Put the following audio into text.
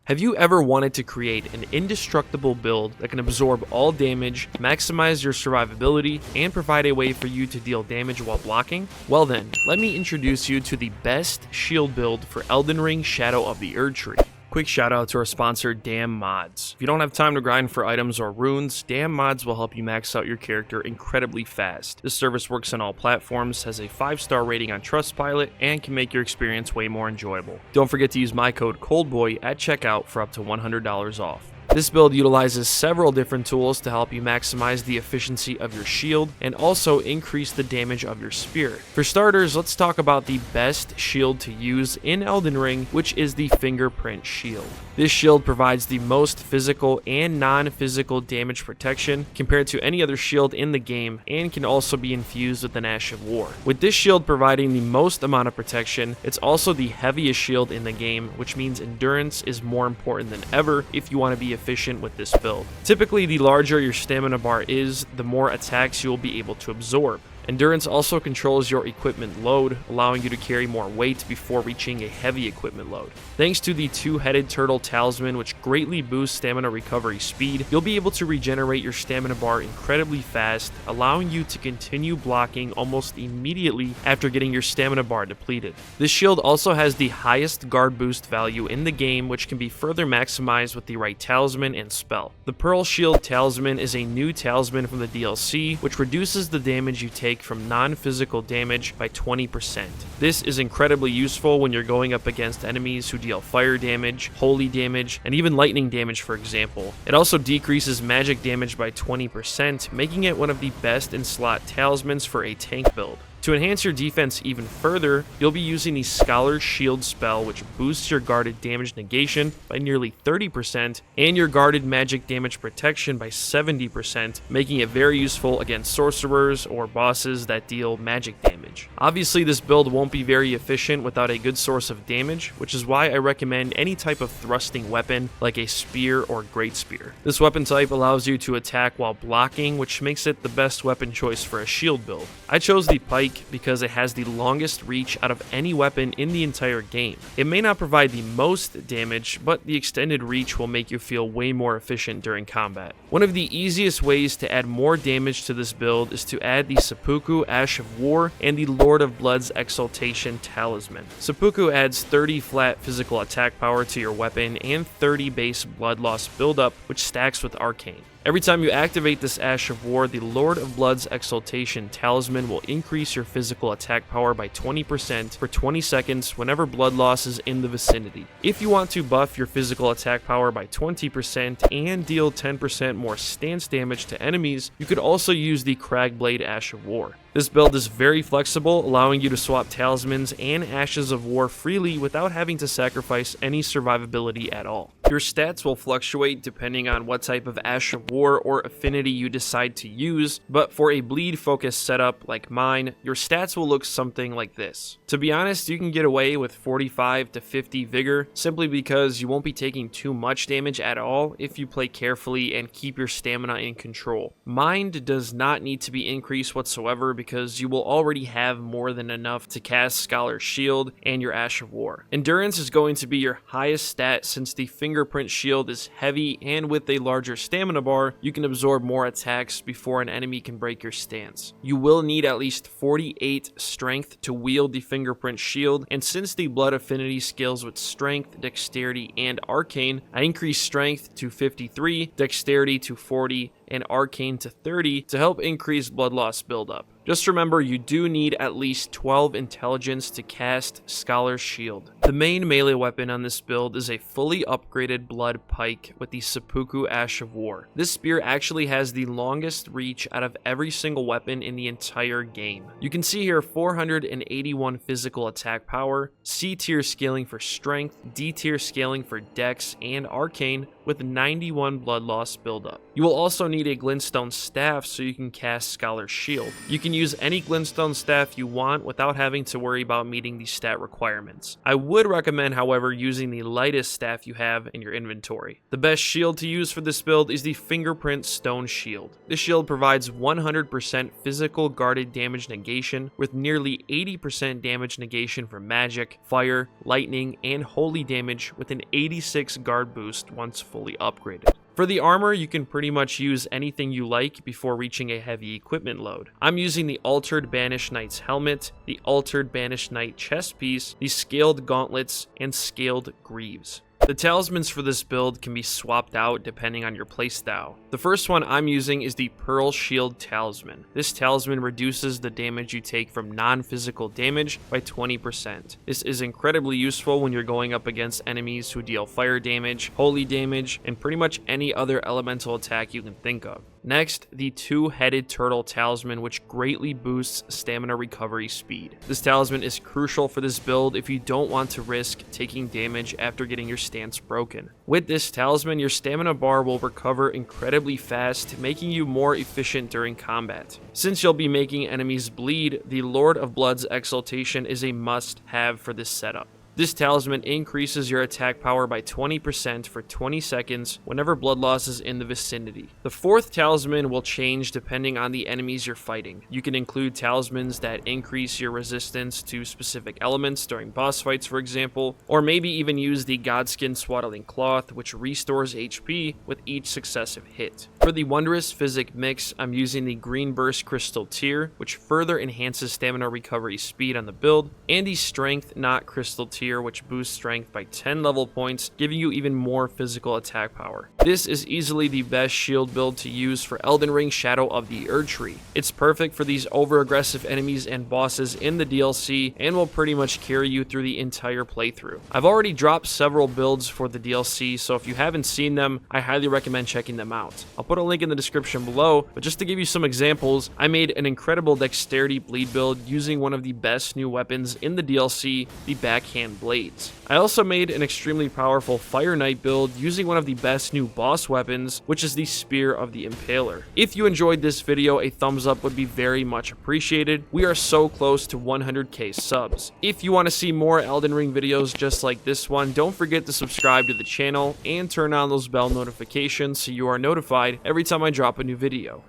Have you ever wanted to create an indestructible build that can absorb all damage, maximize your survivability, and provide a way for you to deal damage while blocking? Well then, let me introduce you to the best shield build for Elden Ring Shadow of the Erdtree. Quick shout out to our sponsor, Damn Mods. If you don't have time to grind for items or runes, Damn Mods will help you max out your character incredibly fast. This service works on all platforms, has a 5-star rating on Trustpilot, and can make your experience way more enjoyable. Don't forget to use my code ColdBwoyy at checkout for up to $100 off. This build utilizes several different tools to help you maximize the efficiency of your shield and also increase the damage of your spear. For starters, let's talk about the best shield to use in Elden Ring, which is the fingerprint shield. This shield provides the most physical and non-physical damage protection compared to any other shield in the game and can also be infused with an Ash of War. With this shield providing the most amount of protection, it's also the heaviest shield in the game, which means endurance is more important than ever if you want to be efficient with this build. Typically, the larger your stamina bar is, the more attacks you will be able to absorb. Endurance also controls your equipment load, allowing you to carry more weight before reaching a heavy equipment load. Thanks to the two-headed turtle talisman, which greatly boosts stamina recovery speed, you'll be able to regenerate your stamina bar incredibly fast, allowing you to continue blocking almost immediately after getting your stamina bar depleted. This shield also has the highest guard boost value in the game, which can be further maximized with the right talisman and spell. The Pearl Shield Talisman is a new talisman from the DLC, which reduces the damage you take from non-physical damage by 20%. This is incredibly useful when you're going up against enemies who deal fire damage, holy damage, and even lightning damage, for example. It also decreases magic damage by 20%, making it one of the best in slot talismans for a tank build. To enhance your defense even further, you'll be using the Scholar's Shield spell, which boosts your guarded damage negation by nearly 30% and your guarded magic damage protection by 70%, making it very useful against sorcerers or bosses that deal magic damage. Obviously, this build won't be very efficient without a good source of damage, which is why I recommend any type of thrusting weapon like a spear or great spear. This weapon type allows you to attack while blocking, which makes it the best weapon choice for a shield build. I chose the pike because it has the longest reach out of any weapon in the entire game. It may not provide the most damage, but the extended reach will make you feel way more efficient during combat. One of the easiest ways to add more damage to this build is to add the Seppuku Ash of War and the Lord of Blood's Exaltation Talisman. Seppuku adds 30 flat physical attack power to your weapon and 30 base blood loss buildup, which stacks with arcane. Every time you activate this Ash of War, the Lord of Blood's Exaltation Talisman will increase your physical attack power by 20% for 20 seconds whenever blood loss is in the vicinity. If you want to buff your physical attack power by 20% and deal 10% more stance damage to enemies, you could also use the Cragblade Ash of War. This build is very flexible, allowing you to swap talismans and Ashes of War freely without having to sacrifice any survivability at all. Your stats will fluctuate depending on what type of Ash of War or affinity you decide to use, but for a bleed-focused setup like mine, your stats will look something like this. To be honest, you can get away with 45 to 50 vigor simply because you won't be taking too much damage at all if you play carefully and keep your stamina in control. Mind does not need to be increased whatsoever because you will already have more than enough to cast Scholar's Shield and your Ash of War. Endurance is going to be your highest stat since the fingerprint shield is heavy, and with a larger stamina bar, you can absorb more attacks before an enemy can break your stance. You will need at least 48 strength to wield the fingerprint shield, and since the blood affinity scales with strength, dexterity, and arcane, I increased strength to 53, dexterity to 40, and arcane to 30 to help increase blood loss buildup. Just remember, you do need at least 12 intelligence to cast Scholar's Shield. The main melee weapon on this build is a fully upgraded blood pike with the Seppuku Ash of War. This spear actually has the longest reach out of every single weapon in the entire game. You can see here 481 physical attack power, C tier scaling for strength, D tier scaling for dex and arcane, with 91 blood loss buildup. You will also need a glintstone staff so you can cast Scholar's Shield. You can use any glintstone staff you want without having to worry about meeting the stat requirements. I would recommend, however, using the lightest staff you have in your inventory. The best shield to use for this build is the fingerprint stone shield. This shield provides 100% physical guarded damage negation with nearly 80% damage negation from magic, fire, lightning, and holy damage with an 86 guard boost once fully upgraded. For the armor, you can pretty much use anything you like before reaching a heavy equipment load. I'm using the Altered Banished Knight's helmet, the Altered Banished Knight chest piece, the Scaled Gauntlets, and Scaled Greaves. The talismans for this build can be swapped out depending on your playstyle. The first one I'm using is the Pearl Shield Talisman. This talisman reduces the damage you take from non-physical damage by 20%. This is incredibly useful when you're going up against enemies who deal fire damage, holy damage, and pretty much any other elemental attack you can think of. Next, the Two-Headed Turtle Talisman, which greatly boosts stamina recovery speed. This talisman is crucial for this build if you don't want to risk taking damage after getting your stance broken. With this talisman, your stamina bar will recover incredibly fast, making you more efficient during combat. Since you'll be making enemies bleed, the Lord of Blood's Exaltation is a must-have for this setup. This talisman increases your attack power by 20% for 20 seconds whenever blood loss is in the vicinity. The fourth talisman will change depending on the enemies you're fighting. You can include talismans that increase your resistance to specific elements during boss fights, for example, or maybe even use the Godskin Swaddling Cloth, which restores HP with each successive hit. For the Wondrous Physick mix, I'm using the Green Burst Crystal Tier, which further enhances stamina recovery speed on the build, and the Strength Knot Crystal Tier, which boosts strength by 10 level points, giving you even more physical attack power. This is easily the best shield build to use for Elden Ring Shadow of the Erdtree. It's perfect for these over-aggressive enemies and bosses in the DLC, and will pretty much carry you through the entire playthrough. I've already dropped several builds for the DLC, so if you haven't seen them, I highly recommend checking them out. I'll put a link in the description below, but just to give you some examples, I made an incredible dexterity bleed build using one of the best new weapons in the DLC, the backhand blades. I also made an extremely powerful Fire Knight build using one of the best new boss weapons, which is the Spear of the Impaler. If you enjoyed this video, a thumbs up would be very much appreciated. We are so close to 100k subs. If you want to see more Elden Ring videos just like this one, don't forget to subscribe to the channel and turn on those bell notifications so you are notified every time I drop a new video.